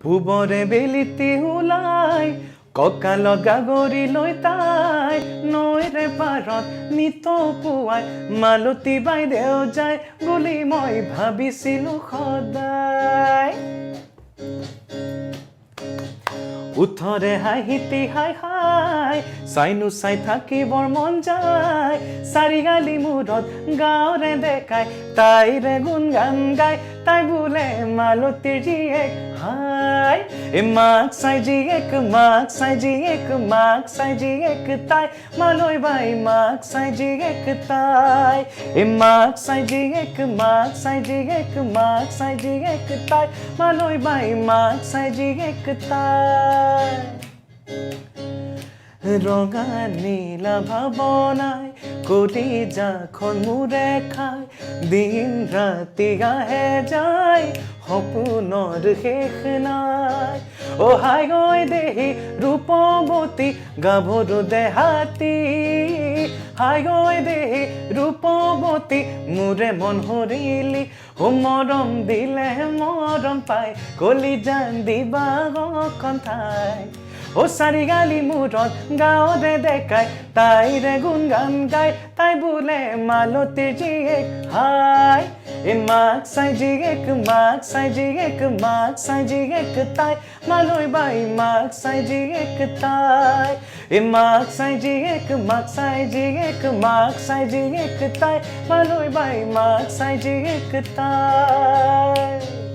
পূবৰে বেলিতি ওলাই কঁকাল গাগৰি লৈ তাই নৈৰে পাৰত নিত পুৱাই মালতী বাইদেউ যায় বুলি মই ভাবিছিলো সদায় উঠৰে হাঁহিতি হাই হাই চাইনো চাই থাকিবৰ মন যায় চাৰিগালি মূৰত গাঁৱৰে দেখাই তাইৰে গুণ গান গাই তাই বোলে মালতীৰ জীয়েক হাই মাক চাই জীয়েক তাই মালৈ বাই মাক চাই জীয়েক তাই মাক চাই জীয়েক তাই মালৈ বাই মাক চাই জীয়েক তাই ৰঙা নীলা ভাৱনাই কলিজাখন মোৰে খাই দিন ৰাতি আহে যায় সপোনৰ শেষ নাই অহাই গৈ দেহি ৰূপৱতী গাভৰু দেহাতী হাই গৈ দেহি ৰূপৱতী মোৰে মন হৰিলি মৰম দিলে মৰম পাই কলিজান দিবা অকণ ঠাই ও চাৰিগালি মূৰত গাঁৱৰে দেখাই তাইৰে গুণ গান গাই তাই বোলে মালতীৰ জীয়েক হাই মাক চাই জীয়েক তাই মালৈ বাই মাক চাই জীয়েক তাই মাক চাই জীয়েক তাই মালৈ বাই মাক চাই জীয়েক তাই